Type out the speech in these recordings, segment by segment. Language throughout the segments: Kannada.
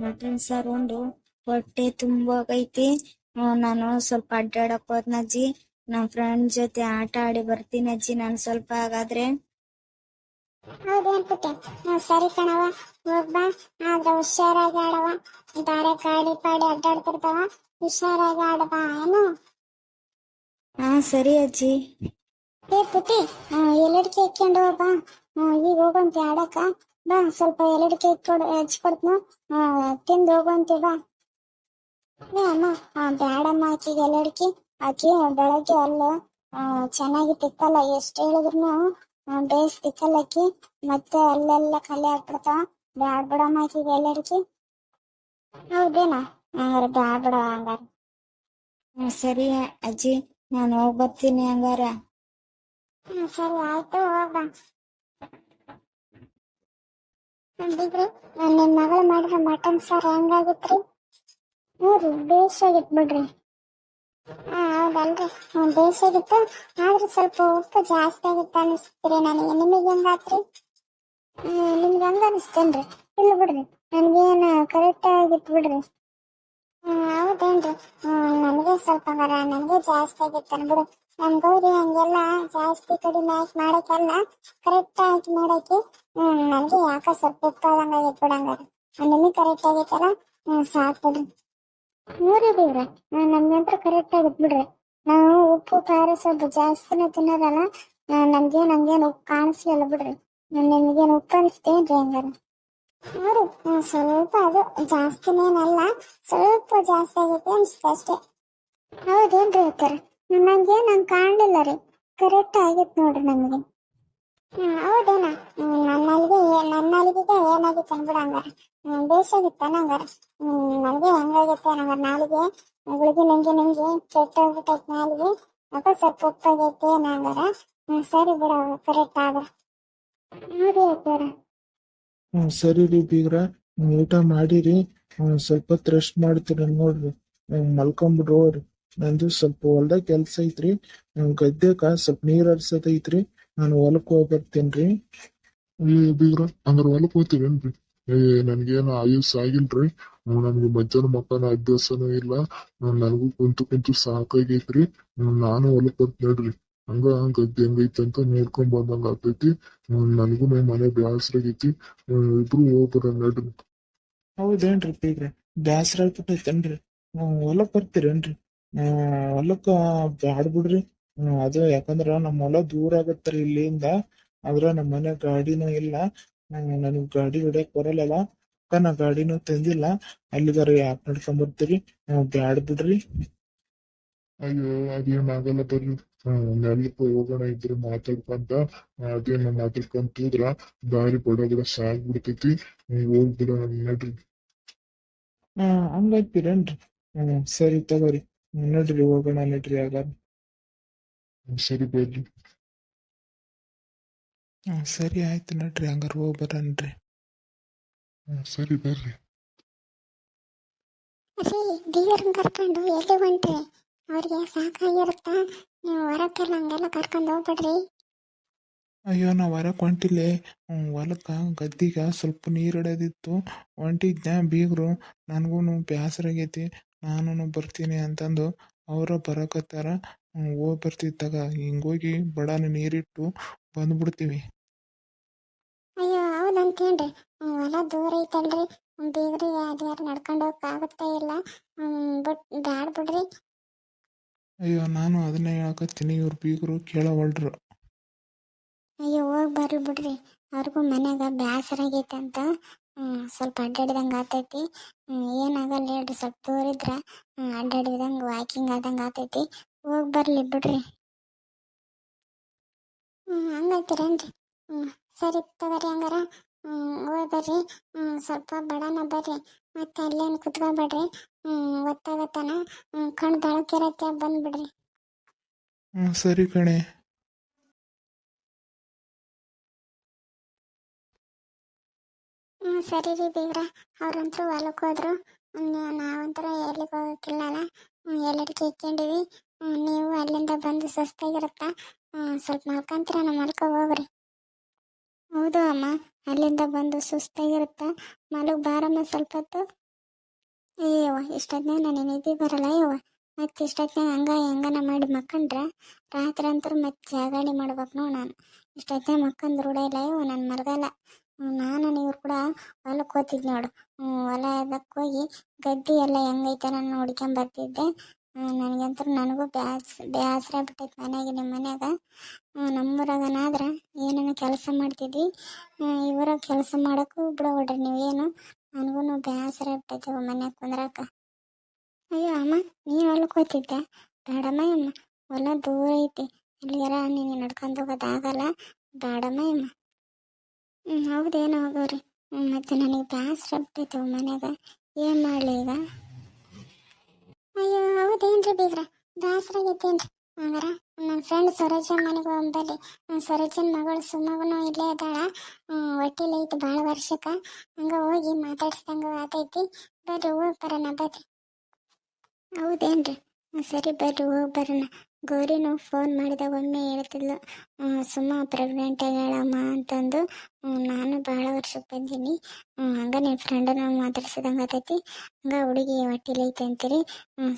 ಮಟನ್ ಸಾರು ಉಂಡು ಹೊಟ್ಟೆ ತುಂಬಾಗೈತಿ. ನಾನು ಸ್ವಲ್ಪ ಅಡ್ಡಾಡಕ್ ಹೋದ್ನ ಅಜ್ಜಿ. ನಮ್ ಫ್ರೆಂಡ್ ಜೊತೆ ಆಟ ಆಡಿ ಬರ್ತೀನಿ ಅಜ್ಜಿ. ನಾನು ಸ್ವಲ್ಪ ಹಾಗಾದ್ರೆ. ಹೌದೇನ್ ಪುಟ್ಟ? ಸರಿ ಕಣವ, ಹೋಗ್ಬಾ. ಆದ್ರ ಹುಷಾರಾಗಿ ಆಡವ. ದಾರೆ ಗಾಡಿ ಪಾಡಿ ಅಡ್ಡಾಡ್ತಿರ್ತಾವ, ಹುಷಾರಾಗಿ ಆಡಬಾ ಏನು. ಹಾ ಸರಿ ಅಜ್ಜಿ. ಪುಟ್ಟಿ, ಎಲ್ಲಡಿಕೆ ಇಕ್ಕೊಂಡು ಬಾ. ಈಗ ಹೋಗಂತೆ ಆಡಕ. ಬಾ, ಸ್ವಲ್ಪ ಎಲ್ಲಡಿಕೆ ಹಚ್ಕೊಡ್ತನು, ತಿಂದು ಹೋಗುವಂತೆ ಬಾ. ಅಮ್ಮ, ಬ್ಯಾಡಮ್ಮ ಆಕಿಗೆ ಎಲ್ಲಡಿಕೆ. ಆಕಿ ಬೆಳಗ್ಗೆ ಅಲ್ಲ ಚೆನ್ನಾಗಿ ತಿಕ್ಕಲ್ಲ, ಎಷ್ಟು ಹೇಳಿದ್ರು ಬೇಸ್ ತಿಕ್ಕಲ್ಲ ಆಕಿ. ಮತ್ತೆ ಅಲ್ಲೆಲ್ಲ ಕಲೆ ಹಾಕ್ಬಿಡ್ತಾವ. ಬ್ಯಾಡ್ ಬಿಡಮ್ಮ ಆಕಿಗೆ ಎಲ್ಲಡಿಕೆ. ಹೌದೇನಾ? ಹಂಗಾರೆ ಬ್ಯಾಡ್ ಬಿಡ ಹಂಗಾರ. ಸರಿ ಅಜ್ಜಿ, ನಾನು ಹೋಗ್ ಬರ್ತೀನಿ ಹಂಗಾರ. ಸರಿ ಆಯ್ತು, ಹೋಗ್ಬಾ. ಅಂದಿದ್ರಿ ನಿಮ್ ಮಗಳು ಮಾಡಿರೋ ಮಟನ್ ಸಾರು ಹೆಂಗಾಗಿತ್ರಿ? ನೋಡ್ರಿ, ಬೇಸಾಗಿತ್ ಬಿಡ್ರಿ. ಹೌದಲ್ರಿ, ಬೇಸಾಗಿತ್ತು. ಆದ್ರೆ ಸ್ವಲ್ಪ ಉಪ್ಪು ಜಾಸ್ತಿ ಆಗಿತ್ತು ಅನಿಸ್ತೀರಿ ನನಗೆ. ನಿಮಗೆ ಹೆಂಗಾತ್ರಿ? ನಿಮ್ಗೆ ಹಂಗ ಅನಿಸ್ತೇನ್ರಿ? ಇಲ್ಲ ಬಿಡ್ರಿ, ನನ್ಗೇನು ಕರೆಕ್ಟ್ ಆಗಿತ್ತು ಬಿಡ್ರಿ. ಹೌದೇನ್ರಿ? ನನಗೆ ಸ್ವಲ್ಪ ನನಗೆ ಜಾಸ್ತಿ ಆಗಿತ್ತು ಬಿಡು. ನಮ್ ಗೌರಿ ಹಂಗೆಲ್ಲ ಜಾಸ್ತಿ ಕಡಿಮೆ ಹಾಕಿ ಮಾಡಕ್ಕೆಲ್ಲ ಕರೆಕ್ಟ್ ಆಗಿ ಮಾಡಕ್ಕೆ. ನನಗೆ ಯಾಕ ಸ್ವಲ್ಪ ಉಪ್ಪಾದಂಗ ಆಗೈತೆ ಬಿಡಂಗಾರ. ನಿಮಗೆ ಕರೆಕ್ಟ್ ಆಗೈತಲ್ಲ, ಸಾಕು ಬಿಡ್ರಿ. ನೋಡ್ರಿ ದೇವ್ರ, ನಮ್ಗಂತ್ರ ಕರೆಕ್ಟ್ ಆಗತ್ ಬಿಡ್ರಿ. ನಾವು ಉಪ್ಪು ಖಾರ ಸ್ವಲ್ಪ ಜಾಸ್ತಿನೇ ತಿನ್ನೋದಲ್ಲ, ನಮ್ಗೇನು ಉಪ್ಪು ಕಾಣಿಸ್ಲಿಲ್ಲ ಬಿಡ್ರಿ. ನಿಮ್ಗೇನು ಉಪ್ಪು ಅನಿಸ್ತೇನ್ರಿ ಹಂಗಾರ? ನೋಡು, ಸ್ವಲ್ಪ ಅದು ಜಾಸ್ತಿನೇನಲ್ಲ, ಸ್ವಲ್ಪ ಜಾಸ್ತಿ ಆಗೈತೆ ಅನ್ಸುತ್ತೆ ಅಷ್ಟೇ. ಹೌದೇನ್ರಿ ಅಕ್ಕಾರ? ನಂಗೆ ಕಾಣಲಿಲ್ಲ ರೀ, ಕರೆಕ್ಟ್ ಆಗೈತೆ ನೋಡ್ರಿ ನಮಗೆ. ಹೌದೇನಾ? ನನ್ನಲ್ಲಿಗೆ ಏನಾಗಿತ್ತು ಅನ್ಬಿಡ ಹಂಗಾರ. ಬೇಸಾಗಿತ್ತಾನ ಹಂಗಾರ? ನನಗೆ ಹೆಂಗಾಗೈತೆ ಹಂಗಾರ ನಾಲಿಗೆ ಗುಳಿಗೆ ನಿಂಗೆ ಕೆಟ್ಟೋಗ್ಬಿಟ್ಟೈತೆ ನಾಲಿಗೆ. ಅದ ಸ್ವಲ್ಪ ಉಪ್ಪಾಗೈತೆ ಏನ ಹಂಗಾರ. ಸರಿ ಬಿಡ, ಕರೆಕ್ಟ್ ಆಗ. ನೋಡಿ ಅಕ್ಕಾರ. ಸರಿ ರೀ ಬೀಗ್ರ, ಊಟ ಮಾಡಿರಿ. ಸ್ವಲ್ಪ ಹೊತ್ತು ರೆಸ್ಟ್ ಮಾಡ್ತೀರ ನೋಡ್ರಿ. ಮಲ್ಕೊಂಬಿಡ್ರಿ ಹೋಗ್ರಿ. ನಂದು ಸ್ವಲ್ಪ ಹೊಲ್ದಾಗ ಕೆಲ್ಸ ಐತ್ರಿ. ಗದ್ದೆಕ ಸ್ವಲ್ಪ ನೀರ್ ಹರ್ಸೋದೈತ್ರಿ. ನಾನು ಹೊಲಕ್ ಹೋಗಿ ಬರ್ತೇನ್ರಿ. ಬೀಗ್ರ, ಹಂಗಾರ ಹೊಲಕ್ ಹೋಗ್ತೀರೇನ್ರಿ? ನನ್ಗೇನು ಆಯುಸ್ ಆಗಿಲ್ರಿ. ನನ್ಗೆ ಮಧ್ಯಾಹ್ನ ಮಕ್ಕನ ಅಭ್ಯಾಸನೂ ಇಲ್ಲ. ನನಗೂ ಕುಂತು ಸಾಕಾಗೈತ್ರಿ. ನಾನು ಹೊಲಕ್ ಬರ್ತ ನೋಡ್ರಿ. ಹಂಗ ಗದ್ದೆ ಹೆಂಗೈತಿ ಅಂತ ನೋಡ್ಕೊಂಡ್ ಬಂದಂಗ ಆಗ್ತೈತಿ. ನನಗೂ ಮನೆ ಬ್ಯಾಸ್ರಾಗೈತಿ. ಇಬ್ರು ಹೋಗ್ಬರ ನಡ್ರಿ. ಹೌದೇನ್ರಿ ಬೀಗ್ರ? ಬ್ಯಾಸ್ರ ಆಗ್ಬಿಟ್ಟೈತೇನ್ರಿ? ಹೊಲಕ್ ಬರ್ತೀರೇನ್ರಿ? ಹೊಲಕ್ಕ ಬ್ಯಾಡ್ ಬಿಡ್ರಿ. ಅದು ಯಾಕಂದ್ರ ನಮ್ಮ ಹೊಲ ದೂರ ಆಗತ್ತರಿ ಇಲ್ಲಿಂದ. ಆದ್ರ ನಮ್ಮ ಮನೆ ಗಾಡಿನೂ ಇಲ್ಲ. ನನಗ್ ಗಾಡಿ ಹೊಡ್ಯಾಕ್ ಬರಲ್ಲಲ್ಲ, ನಾ ಗಾಡಿನೂ ತಂದಿಲ್ಲ. ಅಲ್ಲಿಗಾರ ಯಾಕೆ ನಡ್ಕೊಂಡ್ ಬರ್ತೀರಿ? ಬ್ಯಾಡ್ ಬಿಡ್ರಿ. ಅಯ್ಯೋ, ಅದೇನ್ ಆಗಲ್ಲ ಬರ್ರಿ. ನೆಲಕ್ಕೆ ಹೋಗೋಣ ಇದ್ರೆ ಮಾತಾಡ್ಕೊಂತ. ಅದೇನ ಮಾತಾಡ್ಕೊಂತಿದ್ರ ದಾರಿ ಬಡ ಸಾಗ್ಬಿಡ್ತೈತಿ. ಹೋಗ್ಬಿಡ ನಡ್ರಿ. ಹಂಗಂತೀರೇನ್ರಿ? ಸರಿ ತಗೋರಿ, ನಡ್ರಿ ಹೋಗೋಣ ನಡ್ರಿ ಆಗಾರ. ಸರಿ ಬರ್ರಿ. ಸರಿ ಆಯ್ತು ನಡ್ರಿ, ಹಂಗಾರ ಹೋಗ್ ಬರನ್ರಿ. ಸರಿ ಬರ್ರಿ. ರೀ, ಬೀಗರ್ನ ಕರ್ಕೊಂಡು ಎಲ್ಲಿ ಹೊಂಟ್ರಿ? ಅವ್ರಿಗೆ ಸಾಕಾಗಿರುತ್ತಾ? ನೀವು ಹೊರಕ್ಕೆಲ್ಲ ಹಂಗೆಲ್ಲ ಕರ್ಕೊಂಡು ಹೋಗ್ಬಿಡ್ರಿ. ಅಯ್ಯೋ, ನಾ ಹೊರಕ್ ಹೊಂಟಿಲೆ. ಹೊಲಕ್ಕ ಗದ್ದಿಗ ಸ್ವಲ್ಪ ನೀರ್ ಇಡೋದಿತ್ತು, ಹೊಂಟಿದ್ನ. ಬೀಗ್ರು ನನ್ಗೂನು ಬ್ಯಾಸರಾಗೈತಿ, ನಾನು ಬರ್ತೀನಿ ಅಂತಂದು ಅವ್ರ ಬರಕತ್ತಾರ. ಹೋಗ್ ಬರ್ತಿತ್ತಾಗ ಹಿಂಗೋಗಿ ಬಡಾನ ನೀರಿಟ್ಟು ಬಂದ್ಬಿಡ್ತೀವಿ. ಅಯ್ಯೋ, ಹೌದಂತೇನ್ರಿ? ಹೊಲ ದೂರ ಐತಲ್ರಿ, ಬೀಗ್ರಿಗೆ ಅದ್ಯಾರು ನಡ್ಕೊಂಡು ಹೋಗಕ್ ಆಗುತ್ತಾ ಇಲ್ಲ. ಬ್ಯಾಡ್ ಬಿಡ್ರಿ. ಅಯ್ಯೋ, ನಾನು ಅದನ್ನೇ ಹೇಳಕತ್ತೀನಿ, ಇವ್ರ ಬೀಗರು ಕೇಳವಲ್ರು. ಅಯ್ಯೋ, ಹೋಗಿ ಬರ್ಲಿ ಬಿಡ್ರಿ. ಅವ್ರಿಗೂ ಮನ್ಯಾಗ ಬ್ಯಾಸರಾಗೈತೆ ಅಂತ ಸ್ವಲ್ಪ ಅಡ್ಡಾಡಿದಂಗೆ ಆತೈತಿ. ಏನಾಗಲ್ಲ ಹೇಳ್ರಿ, ಸ್ವಲ್ಪ ದೂರ ಇದ್ರ ಅಡ್ಡಾಡಿದಂಗೆ ವಾಕಿಂಗ್ ಆದಂಗೆ ಆತೈತಿ. ಹೋಗಿ ಬರ್ಲಿ ಬಿಡ್ರಿ. ಹಂಗೈತಿರೇನ್ರಿ? ಸರಿ ತಗೋರಿ ಹಂಗಾರ. ಹೋಗಿ ಬರ್ರಿ. ಸ್ವಲ್ಪ ಬಡಾನ ಬರ್ರಿ, ಮತ್ತೆ ಅಲ್ಲೇನು ಕುತ್ಕೊಬೇಡ್ರಿ. ಗೊತ್ತಾಗತ್ತಾನ ಕಣ್ ಬೆಳಕಿರತ್ತೆ, ಬಂದ್ಬಿಡ್ರಿ. ಸರಿ ಕಣೆ. ಸರಿ ರೀ ಬೀಗ್ರ, ಅವ್ರಂತರೂ ಹೊಲಕ್ಕೆ ಹೋದ್ರು. ನಾವಂತರ ಎಲ್ಲಿಗೆ ಹೋಗಕ್ಕಿಲ್ಲಲ್ಲ, ಎಲ್ಲಡಿಕೆ ಇಕ್ಕೊಂಡಿವಿ. ನೀವು ಅಲ್ಲಿಂದ ಬಂದು ಸುಸ್ತಾಗಿರುತ್ತಾ, ಸ್ವಲ್ಪ ಮಲ್ಕೊಂತೀರ, ನಮ್ಮ ಮಲ್ಕೊ ಹೋಗ್ರಿ. ಹೌದು ಅಮ್ಮ, ಅಲ್ಲಿಂದ ಬಂದು ಸುಸ್ತಾಗಿರುತ್ತ, ಮಲಗ್ ಬಾರಮ್ಮ ಸ್ವಲ್ಪ ಹೊತ್ತು. ಅಯ್ಯವ್ವ, ಇಷ್ಟೊತ್ನಾಗ ನಾನು ನಿದ್ದೆ ಬರಲ್ಲ ಅಯ್ಯವ್ವ. ಮತ್ತೆ ಇಷ್ಟೊತ್ನಾಗ ಹೆಂಗನ ಮಾಡಿ ಮಕ್ಕಂಡ್ರೆ ರಾತ್ರಿ ಅಂತೂ ಮತ್ತೆ ಜಾಗರಣೆ ಮಾಡ್ಬೇಕು ನೋಡು ನಾನು. ಇಷ್ಟೊತ್ನಾಗ ಮಕ್ಕಂದು ರೂಢ ಇಲ್ಲ ಅಯ್ಯವ್ವ, ನಾನು ಮಲಗಲ್ಲ. ನಾನು ಇವ್ರು ಕೂಡ ಹೊಲಕ್ಕೆ ಹೋಗ್ತಿದ್ ನೋಡು. ಹೊಲದಕ್ಕೆ ಹೋಗಿ ಗದ್ದೆ ಎಲ್ಲ ಹೆಂಗೈತೆ ನಾನು ನೋಡ್ಕೊಂಬರ್ತಿದ್ದೆ. ನನಗಂತೂ ನನಗೂ ಬೇಸರ ಬಿಟ್ಟೈತೆ ಮನೆಗೆ. ನಿಮ್ಮ ಮನ್ಯಾಗ ನಮ್ಮೂರಾಗನಾದ್ರೆ ಏನೇನೋ ಕೆಲಸ ಮಾಡ್ತಿದ್ವಿ, ಇವರಾಗ ಕೆಲಸ ಮಾಡೋಕ್ಕೂ ಬಿಡಬೇಡ್ರಿ ನೀವೇನು. ನನಗೂ ಬೇಸರ ಬಿಟ್ಟೈತೆ ಮನ್ಯಾಗ ಕುಂದ್ರಾಕ. ಅಯ್ಯೋ ಅಮ್ಮ, ನೀನು ಹೊಲಕ್ಕೆ ಹೋಗ್ತಿದ್ದೆ? ಬೇಡಮ್ಮ ಅಮ್ಮ, ಹೊಲ ದೂರ ಐತಿ, ಅಲ್ಲಿಗಾರ ನೀನು ನಡ್ಕೊಂಡು ಹೋಗೋದಾಗಲ್ಲ, ಬೇಡಮ್ಮ ಅಮ್ಮ. ಹೌದೇನೋ ಹೋಗೋರಿ. ಮತ್ತೆ ನನಗೆ ಬೇಸರ ಬಿಟ್ಟೈತೆ ಮನ್ಯಾಗ, ಏನು ಮಾಡಲಿ ಈಗ? ಅಯ್ಯೋ ಹೌದೇನ್ರಿ ಬೀಗ್ರ, ಬೇಸರ ಆಗೈತೇನ್ರಿ? ಹಂಗಾರ ನನ್ನ ಫ್ರೆಂಡ್ ಸರೋಜ ಮನೆಗೆ ಹೋಗ್ಬರ್ರಿ. ಸರೋಜನ ಮಗಳು ಸುಮಗನು ಇಲ್ಲೇ ಇದ್ದಾಳ, ಒಟ್ಟಿಲಿ ಐತಿ ಭಾಳ ವರ್ಷಕ್ಕೆ. ಹಂಗ ಹೋಗಿ ಮಾತಾಡ್ಸ್ದಂಗ ಆತೈತಿ. ಬರ್ರಿ ಹೋಗಿ ಬರೋಣ ಬರ್ರಿ. ಹೌದೇನ್ರಿ? ಸರಿ ಬರ್ರಿ ಹೋಗಿ ಬರೋಣ. ಗೌರಿನೂ ಫೋನ್ ಮಾಡಿದಾಗ ಒಮ್ಮೆ ಹೇಳ್ತಿದ್ಲು, ಸುಮ್ಮ ಪ್ರೆಗ್ನೆಂಟ್ ಆಗ್ಯಾಳಮ್ಮ ಅಂತಂದು. ನಾನು ಭಾಳ ವರ್ಷಕ್ಕೆ ಬಂದೀನಿ, ಹಂಗ ನಿಮ್ಮ ಫ್ರೆಂಡನ್ನ ಮಾತಾಡ್ಸಿದಂಗೆ ಆತೈತಿ. ಹಂಗ ಹುಡುಗಿ ಹೊಟ್ಟಿಲೈತೆ ಅಂತೀರಿ.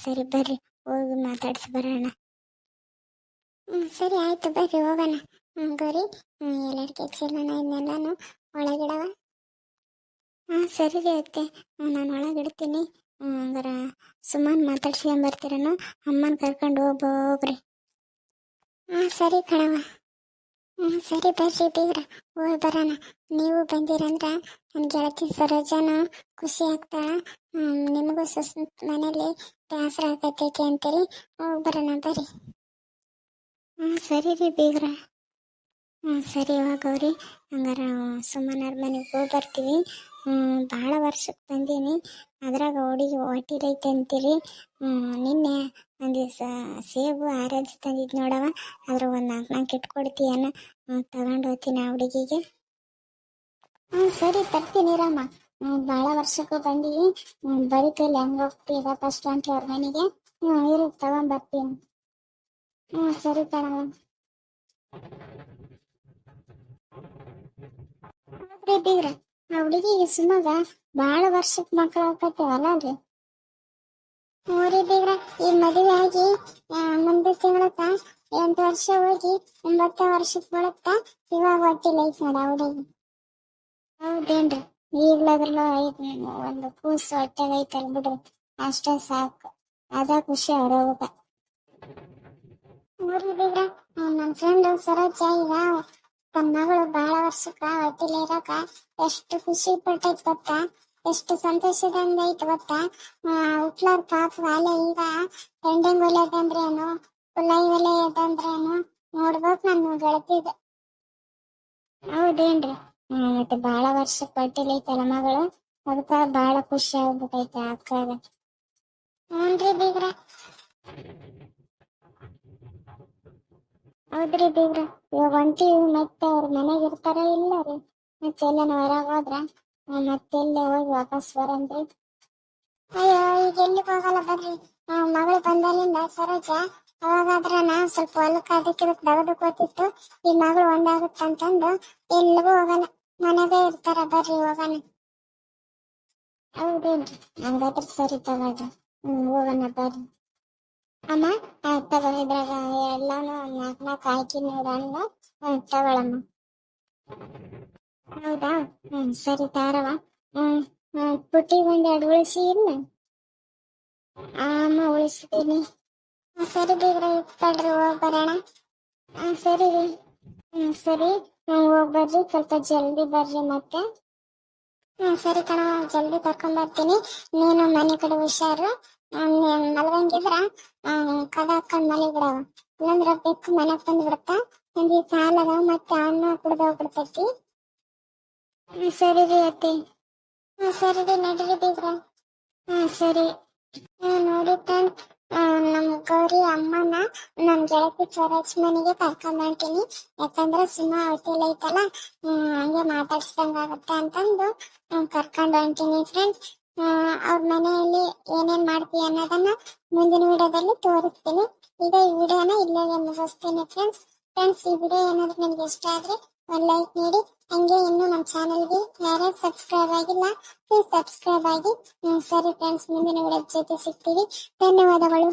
ಸರಿ ಬರ್ರಿ ಹೋಗಿ ಮಾತಾಡ್ಸಿ ಬರೋಣ. ಸರಿ ಆಯ್ತು ಬರ್ರಿ ಹೋಗೋಣ. ಗೌರಿ, ಎಲ್ಲರಿಗೆ ಚೀಲನ ಇದನ್ನೆಲ್ಲಾನು ಒಳಗಿಡವ? ಸರಿ ರೀ ಅತ್ತೆ, ನಾನು ಒಳಗಿಡ್ತೀನಿ. ಹಂಗಾರ ಸುಮ್ಮನೆ ಮಾತಾಡ್ಸ್ಕೊಂಬರ್ತೀರನು, ಅಮ್ಮನ ಕರ್ಕೊಂಡು ಹೋಗ್ರಿ. ಸರಿ ಕಣವ. ಸರಿ ಬರ್ರಿ ಬೀಗ್ರ, ಹೋಗಿ ಬರೋಣ. ನೀವು ಬಂದಿರಂದ್ರೆ ನನ್ನ ಗೆಳತಿ ಸರೋಜಾನು ಖುಷಿ ಆಗ್ತಾಳ, ನಿಮಗೂ ಮನೇಲಿ ಬೇಸರ ಆಗತೈತಿ ಅಂತೀರಿ. ಹೋಗಿ ಬರೋಣ ಬರ್ರಿ. ಸರಿ ರೀ ಬೀಗ್ರ. ಸರಿ ಹೋಗವ್ರಿ. ಹಂಗಾರ ಸುಮ್ಮನಾರ ಮನೆಗೆ ಹೋಗಿ ಬರ್ತೀವಿ. ಭಾಳ ವರ್ಷಕ್ಕೆ ಬಂದೀನಿ, ಅದ್ರಾಗ ಹುಡುಗಿ ಹೊಟ್ಟಿಲೈತೆ ಅಂತೀರಿ. ನಿನ್ನೆ ಒಂದು ದಿವಸ ಸೇಬು ಆರೆಂಜ್ ತಂದಿದ್ದು ನೋಡವ, ಅದ್ರ ಒಂದು 4 ಇಟ್ಕೊಡ್ತೀಯನ, ತಗೊಂಡು ಹೋಗ್ತೀನಿ ಆ ಹುಡುಗಿಗೆ. ಸರಿ ತರ್ತೀನಿ ರಾಮ. ಭಾಳ ವರ್ಷಕ್ಕೂ ಬಂದೀವಿ, ಬರೀ ಕೈಲಿ ಹೆಂಗೆ ಹೋಗ್ತೀಗ ಫಸ್ಟ್ ಅಂಟಿ ಅವ್ರ ಮನೆಗೆ. ಇರು ತಗೊಂಬರ್ತೀನಿ. ಸರಿ ಕಣವ. ಬೀಗ್ರ, ಆ ಹುಡುಗಿಗೆ ಸುಮಗ ಭಾಳ ವರ್ಷಕ್ಕೆ ಮಕ್ಕಳು ಆಗ್ತೈತೇವಲ್ಲ ಅಲ್ರಿ? ಊರಿ ಬೀಗ್ರ, ಈ ಮದುವೆ ಆಗಿ ಮುಂದೆ ತಿಂಗಳಕ್ಕ 8 ವರ್ಷ ಹೋಗಿ 9 ವರ್ಷಕ್ಕೆ ಬರುತ್ತ, ಇವಾಗ ಹೊಟ್ಟಿಲೈತಿ ನೋಡ ಆ ಹುಡುಗಿ. ಹೌದೇನ್ರಿ? ಈಗ್ಲಾದ್ರಲ್ಲ ಒಂದು ಕೂಸು ಹೊಟ್ಟೆಗ ಐತಲ್ ಬಿಡ್ರಿ, ಅಷ್ಟೇ ಸಾಕು, ಅದ ಖುಷಿ ಅವ್ರೋಗ. ಊರಿ ಬೀಗ್ರ, ನನ್ನ ಫ್ರೆಂಡ್ ಸರೋಜ ಈಗ ತನ್ನ ಮಗಳು ಭಾಳ ವರ್ಷಕ್ಕ ಹೊಟ್ಟಿಲಿ ಇರಾಕ ಎಷ್ಟು ಖುಷಿ ಪಟ್ಟೈತ್ ಗೊತ್ತಾ, ಎಷ್ಟು ಸಂತೋಷದಿಂದ ಐತ್ ಗೊತ್ತಾ. ಹುಟ್ಲಾರ ಪಾಪ ಅಲೆ ಈಗ ಹೆಂಡಂಗ್ ಒಲೆಯದಂದ್ರೇನು, ಕುಲೈ ಒಲೆಯದಂದ್ರೇನು ನೋಡ್ಬೇಕು ನನ್ನ ಗೆಳತಿದ. ಹೌದೇನ್ರಿ? ಮತ್ತೆ ಭಾಳ ವರ್ಷಕ್ಕೆ ಹೊಟ್ಟಿಲಿ ಐತಲ್ಲ ಮಗಳು, ಅದಕ್ಕ ಭಾಳ ಖುಷಿ ಆಗ್ಬಿಟ್ಟೈತೆ ಅಕ್ಕಗ. ಹ್ಞೂನ್ರಿ ಬೀಗ್ರ. ಹೌದ್ರಿ ಬೀಗ್ರ, ಇವಾಗ ಹೊಂಟಿವಿ, ಮತ್ತೆ ಅವ್ರ ಮನೆಗೆ ಇರ್ತಾರ ಇಲ್ಲ ರೀ? ಮತ್ತೆ ಎಲ್ಲನ ಹೊರಗೆ ಹೋದ್ರ ಮತ್ತೆ ಎಲ್ಲೇ ಹೋಗಿ ವಾಪಸ್ ಬರನ್ರಿ? ಅಯ್ಯೋ ಈಗ ಎಲ್ಲಿಗೆ ಹೋಗಲ್ಲ ಬರ್ರಿ. ಮಗಳು ಬಂದಲ್ಲಿಂದ ಸರೋಜ ಅವಾಗಾದ್ರ ನಾವು ಸ್ವಲ್ಪ ಹೊಲಕ್ಕೆ ಅದಕ್ಕೆ ದಗದಕ್ಕೋತಿತ್ತು, ಈ ಮಗಳು ಒಂದಾಗುತ್ತಂತಂದು ಎಲ್ಲಿಗೂ ಹೋಗಲ್ಲ, ಮನೆಗೆ ಇರ್ತಾರ. ಬರ್ರಿ ಹೋಗೋಣ. ಹೌದೇನ್ರಿ? ಹಂಗಾದ್ರೆ ಸರಿ ತಗೊಳ್ರಿ, ಹೋಗೋಣ ಬರ್ರಿ. ಅಮ್ಮ ತಗೋ, ಇದ್ರಾಗ ಎಲ್ಲಾನು 4 ಹಾಕಿ ನೋಡೋಣ, ತಗೊಳಮ್ಮ. ಹೌದಾ? ಸರಿ ತಾರವ. ಪುಟ್ಟಿ 1 2 ಉಳಿಸಿ ಇಲ್ಲ? ಅಮ್ಮ ಉಳಿಸಿದ್ದೀನಿ. ಸರಿ ಬೀಗ್ರ, ಇಟ್ಕೊಳ್ರಿ, ಹೋಗಿ ಬರೋಣ. ಸರಿ ರೀ. ಸರಿ, ಹೋಗಿ ಬರ್ರಿ, ಸ್ವಲ್ಪ ಜಲ್ದಿ ಬರ್ರಿ ಮತ್ತೆ. ಸರಿ ಕಣ, ಜಲ್ದಿ ಕರ್ಕೊಂಬರ್ತೀನಿ. ನೀನು ಮನೆ ಕಡೆ ಹುಷಾರು. ಮಲಗಂಗಿದ್ರ ಕದ ಹಾಕೊಂಡ್ ಮಲಿಬಿಡವ, ಇಲ್ಲಂದ್ರ ಬೆಕ್ಕು ಮನೆಗ್ ಬಂದು ಬಿಡತ್ತ. ನಂಗೆ ಸಾಲದ ಮತ್ತೆ ಅನ್ನ ಕುಡ್ದೋಗ್ಬಿಡ್ತೈತಿ. ಸರಿ ರೀ ಅತ್ತಿ. ಸರಿ ರೀ, ನಡೀರಿ ಬೀಗ್ರ. ಸರಿ. ನೋಡಿ ಫ್ರೆಂಡ್, ನಮ್ ಗೌರಿ ಅಮ್ಮನ ನಮ್ ಗೆಳತಿ ಸ್ವರಾಜ್ ಮನೆಗೆ ಕರ್ಕೊಂಡ್ಬಂತೀನಿ. ಯಾಕಂದ್ರೆ ಸುಮ್ಮ ಹೊಟ್ಟೆಲಿ ಐತಲ್ಲ, ಹಂಗೆ ಮಾತಾಡ್ಸ್ದಂಗ ಆಗುತ್ತೆ ಅಂತಂದು ಕರ್ಕೊಂಡು ಹೊಂಟೀನಿ ಫ್ರೆಂಡ್ಸ್. ಅವ್ರ ಮನೆಯಲ್ಲಿ ಏನೇನ್ ಮಾಡ್ತೀವಿ ಅನ್ನೋದನ್ನ ಮುಂದಿನ ವಿಡಿಯೋದಲ್ಲಿ ತೋರಿಸ್ತೀನಿ. ಈಗ ಈ ವಿಡಿಯೋನ ಇಲ್ಲೇ ಮುಗಿಸ್ತೀನಿ ಫ್ರೆಂಡ್ಸ್. ಈ ವಿಡಿಯೋ ಏನಾದ್ರು ನಿಮ್ಗೆ ಇಷ್ಟ ಆದ್ರೆ ಒಂದು ಲೈಕ್ ನೀಡಿ. ಹಂಗೆ ಇನ್ನು ನಮ್ಮ ಚಾನಲ್ಗೆ ಯಾರ್ಯಾರು ಸಬ್ಸ್ಕ್ರೈಬ್ ಆಗಿಲ್ಲ ಪ್ಲೀಸ್ ಸಬ್ಸ್ಕ್ರೈಬ್ ಆಗಿ. ಸರಿ ಫ್ರೆಂಡ್ಸ್, ಮುಂದಿನ ವಿಡಿಯೋ ಜೊತೆ ಸಿಗ್ತೀವಿ. ಧನ್ಯವಾದಗಳು.